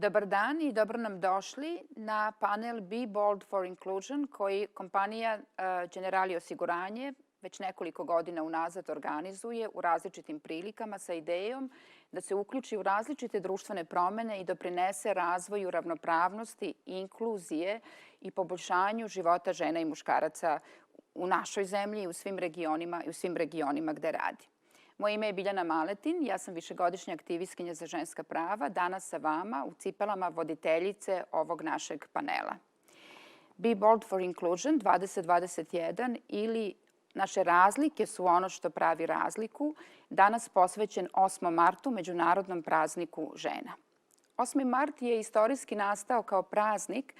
Dobar dan i dobro nam došli na panel Be Bold for Inclusion koji kompanija Generali osiguranje već nekoliko godina unazad organizuje u različitim prilikama sa idejom da se uključi u različite društvene promene i doprinese razvoju ravnopravnosti, inkluzije i poboljšanju života žena i muškaraca u našoj zemlji i u svim regionima gde radi. Moje ime je Biljana Maletin, ja sam višegodišnja aktivistkinja za ženska prava, danas sa vama u cipelama voditeljice ovog našeg panela. Be Bold for Inclusion 2021 ili Naše razlike su ono što pravi razliku, danas posvećen 8. martu, Međunarodnom prazniku žena. 8. mart je istorijski nastao kao praznik,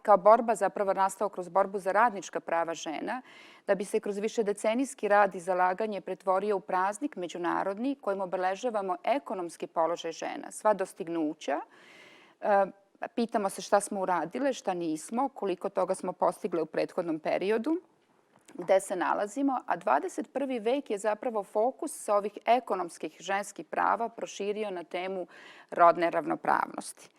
kao borba zapravo nastao kroz borbu za radnička prava žena, da bi se kroz višedecenijski rad i zalaganje pretvorio u praznik međunarodni kojim obeležavamo ekonomski položaj žena, sva dostignuća. Pitamo se šta smo uradile, šta nismo, koliko toga smo postigle u prethodnom periodu, gde se nalazimo, a 21. vek je zapravo fokus sa ovih ekonomskih ženskih prava proširio na temu rodne ravnopravnosti.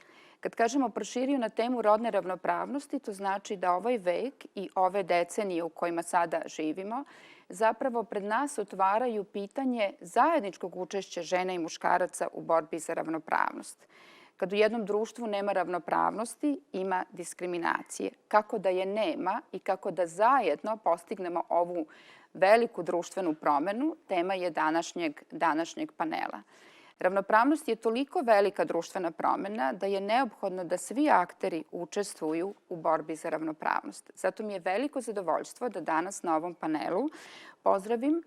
Kad kažemo proširio na temu rodne ravnopravnosti, to znači da ovaj vek i ove decenije u kojima sada živimo zapravo pred nas otvaraju pitanje zajedničkog učešća žena i muškaraca u borbi za ravnopravnost. Kad u jednom društvu nema ravnopravnosti, ima diskriminacije. Kako da je nema i kako da zajedno postignemo ovu veliku društvenu promenu, tema je današnjeg panela. Ravnopravnost je toliko velika društvena promena da je neophodno da svi akteri učestvuju u borbi za ravnopravnost. Zato mi je veliko zadovoljstvo da danas na ovom panelu pozdravim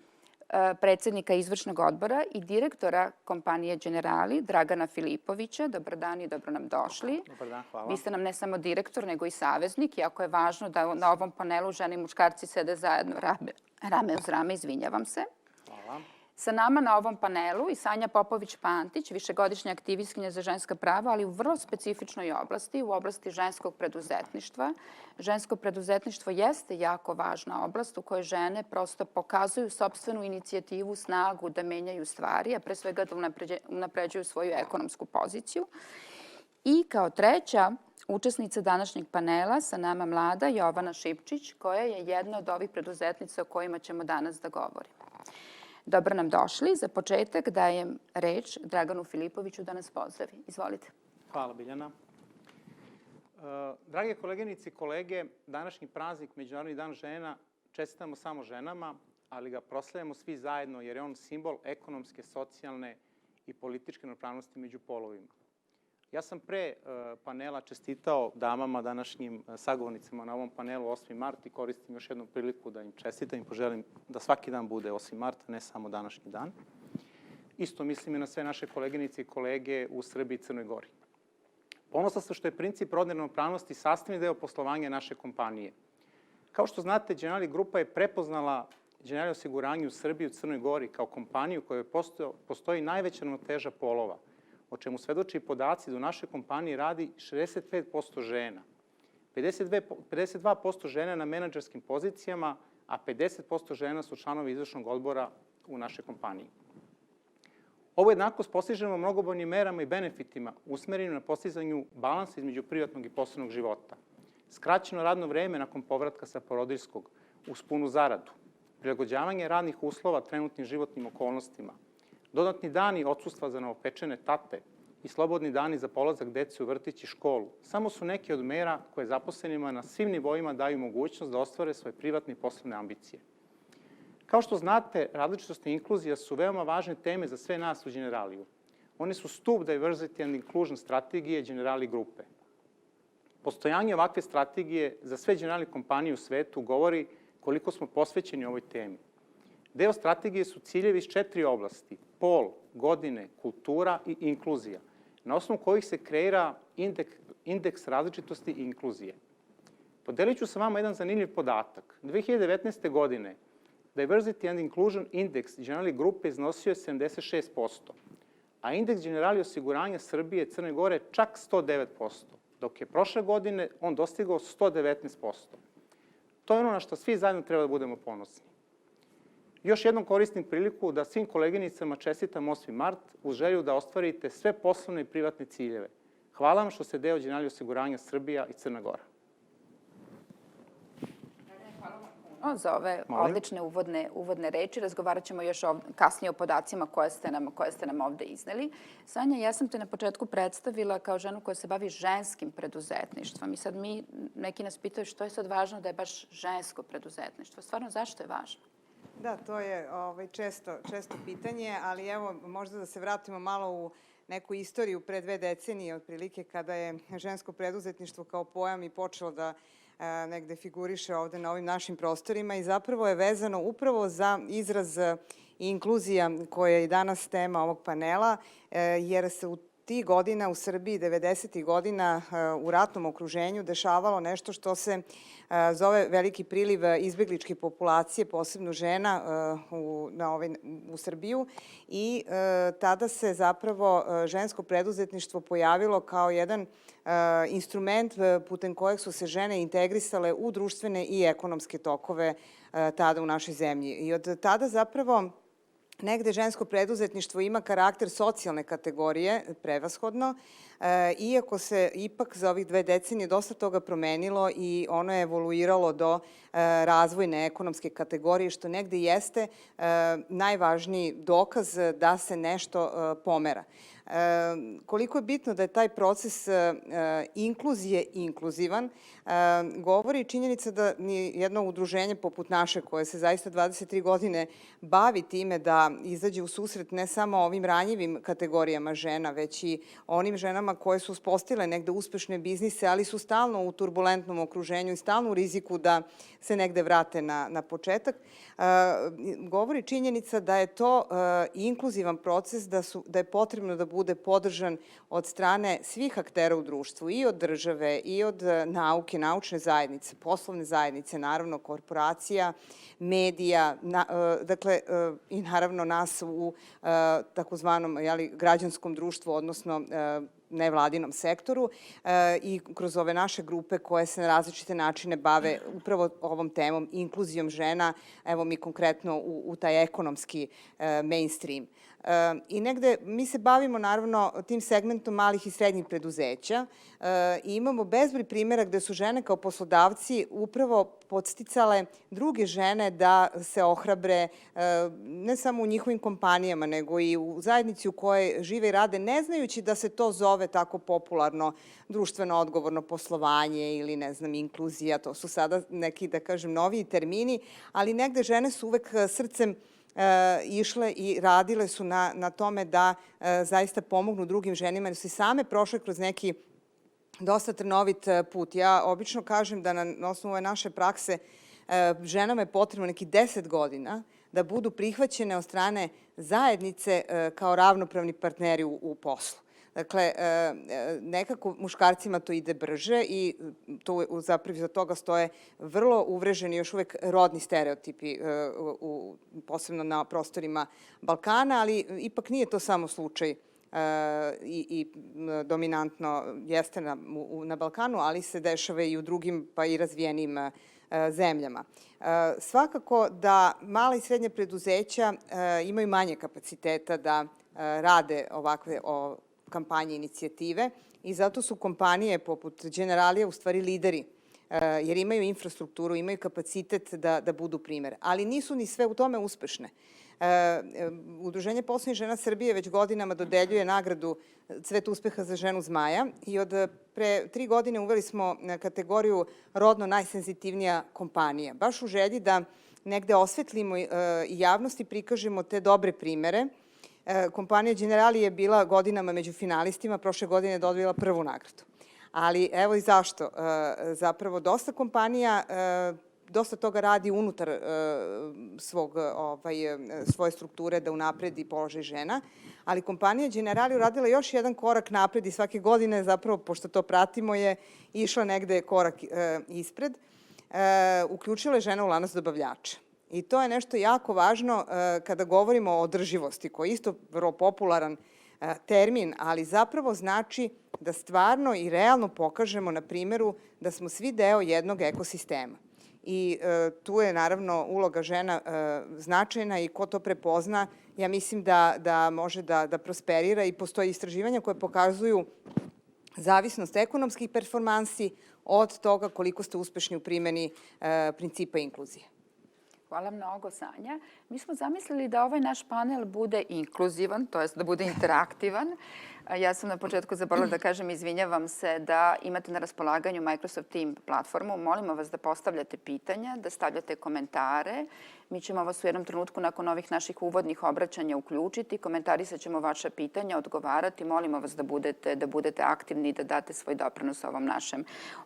predsednika izvršnog odbora i direktora kompanije Generali, Dragana Filipovića. Dobar dan i dobro nam došli. Dobar dan, hvala. Vi ste nam ne samo direktor, nego i saveznik. Jako je važno da na ovom panelu žene i muškarci sede zajedno rame uz rame, izvinjavam se. Hvala. Sa nama na ovom panelu i Sanja Popović-Pantić, višegodišnja aktivistkinja za ženska prava, ali u vrlo specifičnoj oblasti, u oblasti ženskog preduzetništva. Žensko preduzetništvo jeste jako važna oblast u kojoj žene prosto pokazuju sopstvenu inicijativu, snagu da menjaju stvari, a pre svega da unapređuju svoju ekonomsku poziciju. I kao treća učesnica današnjeg panela sa nama mlada Jovana Šipčić, koja je jedna od ovih preduzetnica o kojima ćemo danas da govorimo. Dobro nam došli. Za početak dajem reč Draganu Filipoviću da nas pozdravi. Izvolite. Hvala, Biljana. Drage koleginice i kolege, današnji praznik, Međunarodni dan žena, čestitamo samo ženama, ali ga proslavljamo svi zajedno jer je on simbol ekonomske, socijalne i političke ravnopravnosti među polovima. Ja sam pre panela čestitao damama, današnjim sagovornicama na ovom panelu 8. mart i koristim još jednu priliku da im čestitam i poželim da svaki dan bude 8. mart, ne samo današnji dan. Isto mislim i na sve naše koleginice i kolege u Srbiji i Crnoj Gori. Ponosna sam što je princip rodne ravnopravnosti sastavni deo poslovanja naše kompanije. Kao što znate, Generali grupa je prepoznala Generali osiguranje u Srbiji i u Crnoj Gori kao kompaniju u kojoj postoji najveća ravnoteža polova, o čemu svedoči podaci da u našoj kompaniji radi 65% žena, 52% žena na menadžerskim pozicijama, a 50% žena su članovi izvršnog odbora u našoj kompaniji. Ovo jednakost postižemo mnogobrojnim merama i benefitima usmerenim na postizanju balansa između privatnog i poslovnog života. Skraćeno radno vreme nakon povratka sa porodiljskog uz punu zaradu, prilagođavanje radnih uslova trenutnim životnim okolnostima, dodatni dani odsustva za novopečene tate i slobodni dani za polazak dece u vrtić i školu samo su neke od mera koje zaposlenima na svim nivoima daju mogućnost da ostvare svoje privatne i poslovne ambicije. Kao što znate, različitost i inkluzija su veoma važne teme za sve nas u Generaliju. One su stub diversity and inclusion strategije Generali grupe. Postojanje ovakve strategije za sve Generali kompanije u svetu govori koliko smo posvećeni ovoj temi. Deo strategije su ciljevi iz 4 oblasti: pol, godine, kultura i inkluzija, na osnovu kojih se kreira indeks različitosti i inkluzije. Podelit ću sa vama jedan zanimljiv podatak. 2019. godine Diversity and Inclusion Index Generali grupe iznosio je 76%, a indeks Generali osiguranja Srbije i Crne Gore čak 109%, dok je prošle godine on dostigao 119%. To je ono na što svi zajedno treba da budemo ponosni. Još jednom koristim priliku da svim koleginicama čestitam 8. mart uz želju da ostvarite sve poslovne i privatne ciljeve. Hvala vam što ste deo Generali osiguranja Srbija i Crna Gora. Za ove odlične uvodne reči. Razgovarat ćemo još kasnije o podacima koje ste nam ovde izneli. Sanja, ja sam te na početku predstavila kao ženu koja se bavi ženskim preduzetništvom. I sad neki nas pitaju što je sad važno da je baš žensko preduzetništvo. Stvarno, zašto je važno? Da, to je često pitanje, ali evo možda da se vratimo malo u neku istoriju pre 2 decenije, otprilike kada je žensko preduzetništvo kao pojam i počelo da negde figuriše ovde na ovim našim prostorima i zapravo je vezano upravo za izraz inkluzija koja je i danas tema ovog panela, jer se u tih godina u Srbiji, 90. godina, u ratnom okruženju dešavalo nešto što se zove veliki priliv izbegličke populacije, posebno žena u Srbiju i tada se zapravo žensko preduzetništvo pojavilo kao jedan instrument putem kojeg su se žene integrisale u društvene i ekonomske tokove tada u našoj zemlji. I od tada zapravo negde žensko preduzetništvo ima karakter socijalne kategorije, prevashodno, iako se ipak za ovih 2 decenije dosta toga promenilo i ono je evoluiralo do razvojne ekonomske kategorije, što negde jeste najvažniji dokaz da se nešto pomera. Koliko je bitno da je taj proces inkluzije inkluzivan, govori činjenica da ni jedno udruženje poput naše, koje se zaista 23 godine bavi time da izađe u susret ne samo ovim ranjivim kategorijama žena, već i onim ženama koje su uspostavile negde uspešne biznise, ali su stalno u turbulentnom okruženju i stalno u riziku da se negde vrate na početak, govori činjenica da je to inkluzivan proces, da je potrebno da bude podržan od strane svih aktera u društvu, i od države, i od nauke, naučne zajednice, poslovne zajednice, naravno korporacija, medija, dakle i naravno nas u takozvanom građanskom društvu, odnosno nevladinom sektoru i kroz ove naše grupe koje se na različite načine bave upravo ovom temom, inkluzijom žena, evo mi konkretno u taj ekonomski mainstream. I negde mi se bavimo naravno tim segmentom malih i srednjih preduzeća i imamo bezbroj primjera gde su žene kao poslodavci upravo podsticale druge žene da se ohrabre ne samo u njihovim kompanijama, nego i u zajednici u kojoj žive i rade, ne znajući da se to zove tako popularno društveno odgovorno poslovanje ili ne znam inkluzija, to su sada neki da kažem noviji termini, ali negde žene su uvek srcem išle i radile su na tome da zaista pomognu drugim ženima, jer su i same prošle kroz neki dosta trnovit put. Ja obično kažem da na osnovu ove naše prakse ženama je potrebno neki 10 godina da budu prihvaćene od strane zajednice kao ravnopravni partneri u poslu. Dakle, nekako muškarcima to ide brže i zapravo za toga stoje vrlo uvreženi još uvek rodni stereotipi, posebno na prostorima Balkana, ali ipak nije to samo slučaj i dominantno jeste na Balkanu, ali se dešava i u drugim pa i razvijenim zemljama. Svakako da mala i srednja preduzeća imaju manje kapaciteta da rade ovakve kampanje, inicijative i zato su kompanije poput Generalija u stvari lideri, jer imaju infrastrukturu, imaju kapacitet da budu primer. Ali nisu ni sve u tome uspešne. Udruženje poslovnih žena Srbije već godinama dodeljuje nagradu Cvet uspeha za ženu zmaja i od pre 3 godine uveli smo kategoriju rodno najsenzitivnija kompanija. Baš u želji da negde osvetlimo i javnosti prikažemo te dobre primere. Kompanija Generali je bila godinama među finalistima, prošle godine je dobila prvu nagradu. Ali evo i zašto. Zapravo dosta kompanija dosta toga radi unutar svoje strukture da unapredi položaj žena, ali kompanija Generali uradila još jedan korak napred i svake godine zapravo, pošto to pratimo, je išla negde korak ispred. Uključila je žena u lanac dobavljača. I to je nešto jako važno kada govorimo o održivosti, koji je isto vrlo popularan termin, ali zapravo znači da stvarno i realno pokažemo na primjeru da smo svi deo jednog ekosistema. I tu je naravno uloga žena značajna i ko to prepozna, ja mislim da može da prosperira i postoje istraživanja koje pokazuju zavisnost ekonomskih performansi od toga koliko ste uspešni u primjeni principa inkluzije. Hvala mnogo, Sanja. Mi smo zamislili da ovaj naš panel bude inkluzivan, to jest da bude interaktivan. Ja sam na početku zaboravila da kažem, izvinjavam se, da imate na raspolaganju Microsoft Team platformu. Molimo vas da postavljate pitanja, da stavljate komentare. Mi ćemo vas u jednom trenutku nakon ovih naših uvodnih obraćanja uključiti. Komentarisat ćemo vaša pitanja, odgovarati. Molimo vas da budete aktivni i da date svoj doprinos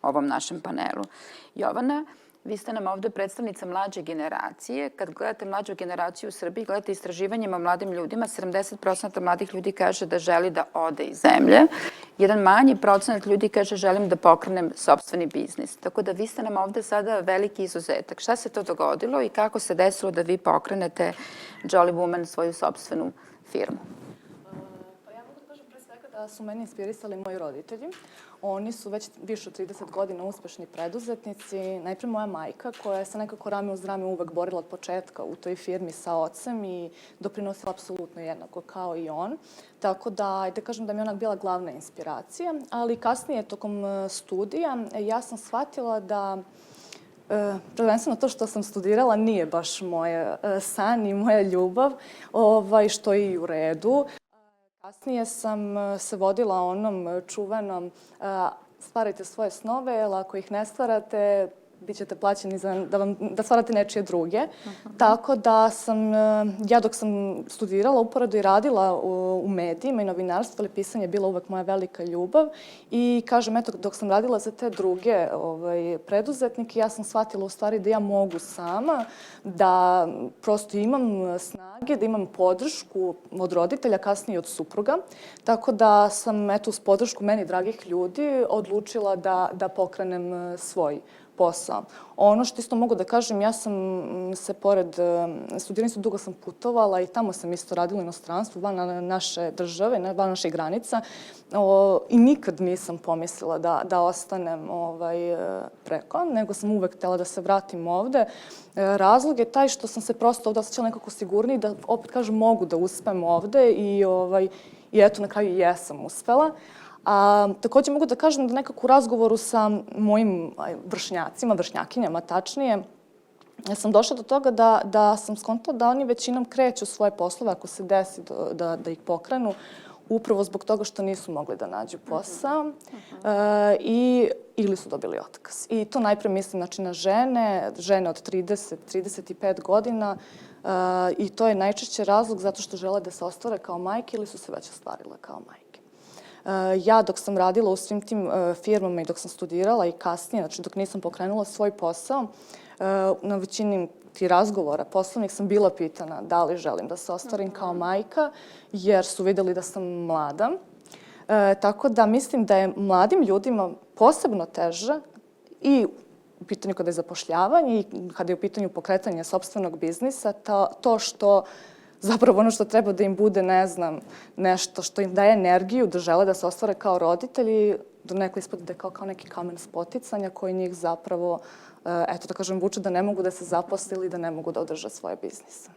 ovom našem panelu. Jovana, vi ste nam ovde predstavnica mlađe generacije. Kad gledate mlađu generaciju u Srbiji, gledate istraživanjima o mladim ljudima, 70% mladih ljudi kaže da želi da ode iz zemlje. Jedan manji procenat ljudi kaže želim da pokrenem sopstveni biznis. Tako da vi ste nam ovde sada veliki izuzetak. Šta se to dogodilo i kako se desilo da vi pokrenete Jolly Woman, svoju sopstvenu firmu? Pa ja mogu da kažem pre svega da su meni inspirisali moji roditelji. Oni su već više od 30 godina uspešni preduzetnici. Najpre moja majka koja se nekako rame uz rame uvek borila od početka u toj firmi sa ocem i doprinosila apsolutno jednako kao i on. Tako da, ajde kažem da mi je onak bila glavna inspiracija. Ali kasnije, tokom studija, ja sam shvatila da prvenstveno to što sam studirala nije baš moj san i moja ljubav, što je i u redu. Kasnije sam se vodila onom čuvenom stvarajte svoje snove, jer ako ih ne stvarate, bit ćete plaćeni da stvarate nečije druge. Tako da sam, ja dok sam studirala, uporedo i radila u medijima i novinarstvu, ali pisanje je bila uvek moja velika ljubav. I kažem, eto, dok sam radila za te druge preduzetnike, ja sam shvatila u stvari da ja mogu sama, da prosto imam snage, da imam podršku od roditelja, kasnije od supruga. Tako da sam, eto, uz podršku meni dragih ljudi odlučila da pokrenem svoj posao. Ono što isto mogu da kažem, ja sam se pored studiranja dugo sam putovala i tamo sam isto radila u inostranstvu, van naše države, van naših granica i nikad nisam pomislila da ostanem preko, nego sam uvek htjela da se vratim ovde. Razlog je taj što sam se prosto ovde osjećala nekako sigurniji da, opet kažem, mogu da uspem ovde i eto, na kraju jesam uspela. A također mogu da kažem da nekako u razgovoru sa mojim vršnjakinjama tačnije, ja sam došla do toga da sam skontala da oni većinom kreću svoje poslove ako se desi da ih pokrenu, upravo zbog toga što nisu mogli da nađu posao ili su dobili otkaz. I to najpre mislim na žene od 30-35 godina i to je najčešće razlog zato što žele da se ostvare kao majke ili su se već ostvarile kao majke. Ja dok sam radila u svim tim firmama i dok sam studirala i kasnije, znači dok nisam pokrenula svoj posao, na većini tih razgovora poslovnih sam bila pitana da li želim da se ostvarim kao majka, jer su vidjeli da sam mlada. Tako da mislim da je mladim ljudima posebno teže i u pitanju kada je zapošljavanje i kada je u pitanju pokretanje sopstvenog biznisa, to što zapravo ono što treba da im bude, ne znam, nešto što im daje energiju da žele da se ostvare kao roditelji, do neko ispada da je kao neki kamen spoticanja koji njih zapravo, eto da kažem, vuče da ne mogu da se zaposle ili da ne mogu da održe svoje biznise.